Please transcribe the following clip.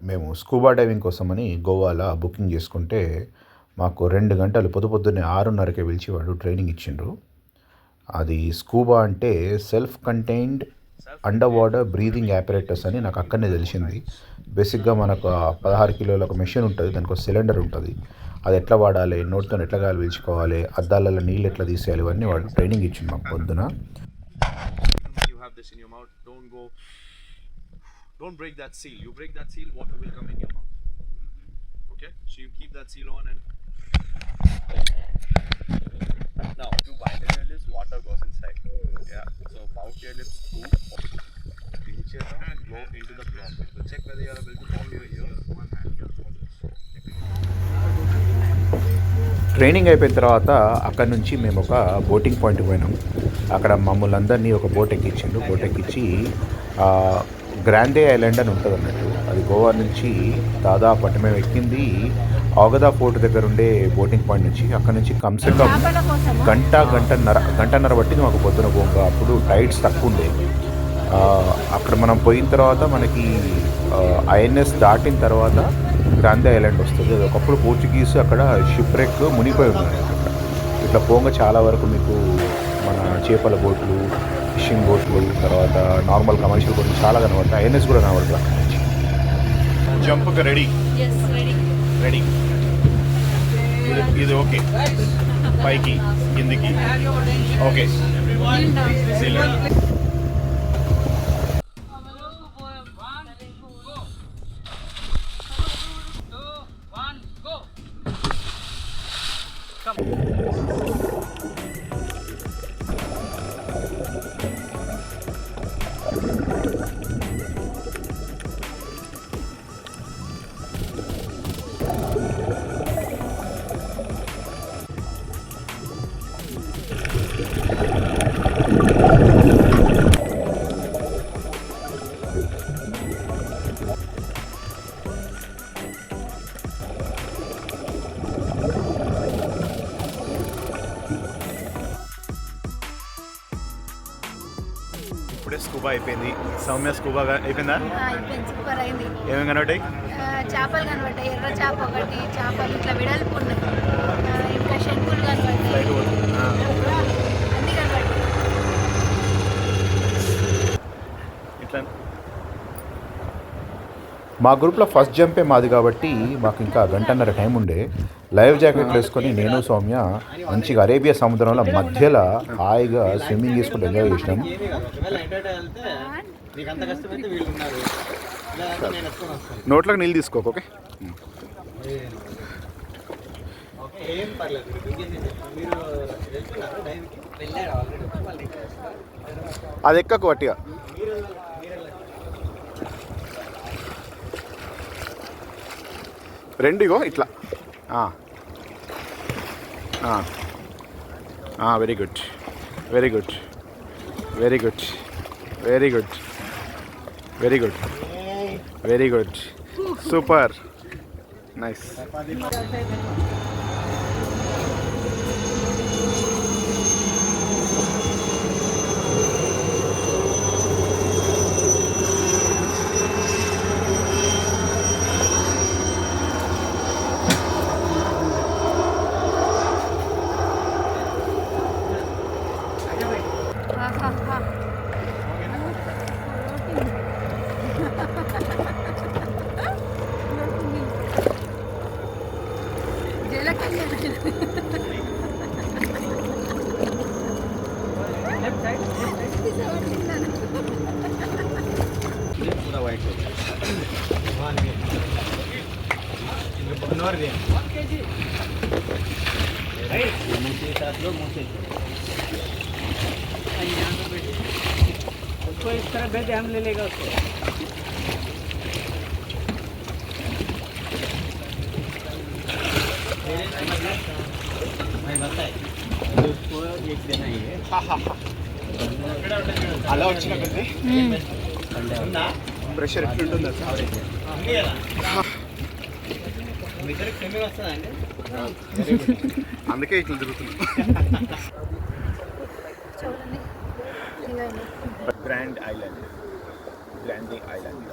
మేము scuba diving కోసమని గోవాలో బుకింగ్ చేసుకుంటే మాకు 2 గంటలు పొద్దున్నే 6:30కే పిలిచి వాడు ట్రైనింగ్ ఇచ్చిండ్రు. అది స్కూబా అంటే self contained under water breathing apparatus అని నాకు అక్కడనే తెలిసింది. బేసిక్గా మనకు 16 కిలోల ఒక మెషిన్ ఉంటుంది, దానికి ఒక సిలిండర్ ఉంటుంది. అది ఎట్లా వాడాలి, నోటితో ఎట్లా గాలి పీల్చుకోవాలి, అద్దాలలో నీళ్ళు ఎట్లా తీసేయాలి, ఇవన్నీ వాడు ట్రైనింగ్ ఇచ్చింది మాకు పొద్దున. Don't break that seal. You break that seal, water will come in your mouth. Okay? So you keep that seal on and now to widen your lips, water goes inside. Yeah. So pout your lips, scoop, reach your tongue and blow into the block. So check whether you are able to follow your ears. One hand here. Training అయిపోయిన తర్వాత అక్కడి నుంచి మేము ఒక boating పాయింట్కి పోయినాం. అక్కడ మమ్మల్ని అందరినీ ఒక బోట్ ఎక్కించిండు. బోట్ ఎక్కించి గ్రాండే ఐలాండ్ అని ఉంటుంది అన్నట్టు. అది గోవా నుంచి దాదాపు అంటే మేము ఎక్కింది ఆగదా ఫోర్ట్ దగ్గర ఉండే బోటింగ్ పాయింట్ నుంచి. అక్కడ నుంచి కమ్సే కమ్ గంటన్నర పట్టింది మాకు పొద్దున పోంగ. అప్పుడు టైడ్స్ తక్కువ ఉండే. అక్కడ మనం పోయిన తర్వాత మనకి ఐఎన్ఎస్ దాటిన తర్వాత గ్రాండే ఐలాండ్ వస్తుంది. అది ఒకప్పుడు పోర్చుగీస్ అక్కడ షిప్ రెక్ మునిగిపోయి ఉన్నాయి. ఇట్లా పోంగ చాలా వరకు మీకు మన చేపల బోట్లు, ఫిషింగ్ బోట్లు, తర్వాత నార్మల్ కమర్షియల్ బోట్లు చాలా కనబడతాయి. ఐఎన్ఎస్ కూడా కనబడుతుంది అక్కడ నుంచి. జంప్కి రెడీ రెడీ. ఇది ఓకే, పైకి కిందికి ఓకే. ఇప్పుడే స్కూబా అయిపోయింది. సౌమ్య స్కూబా అయిపోయిందా? సూపర్ అయింది. ఏమేమి కనబడ్డాయి? చేపలు కనబడ్డాయి, ఎర్ర చేప ఒకటి, చేపలు ఇట్లా వెడల్పు ఉన్నాయి, ఇంకా శంకులు కనబడ్డాయి, అన్నీ కనబడ్డాయి. ఇట్లా మా గ్రూప్లో ఫస్ట్ జంపే మాది కాబట్టి మాకు ఇంకా గంటన్నర టైం ఉండే. లైవ్ జాకెట్లు వేసుకొని నేను సౌమ్య మంచిగా అరేబియా సముద్రంలో మధ్యలో హాయిగా స్విమ్మింగ్ చేసుకుంటూ ఎంజాయ్ చేసినాం. నోట్లోకి నీళ్ళు తీసుకోకు. ఓకే, అది ఎక్కకు వట్టిగా. రెండిగో ఇట్లా. Very good, very good, very good, very good, very good, very good, super, nice. उसको इस तरह भेज हम ले लेगा उसको. उसको एक देना ही है. అలా వచ్చిన కొద్ది ప్రెషర్ ఎట్లుంటుందో అందుకే ఇట్లా తిరుగుతుంది. Grand island, Grande island.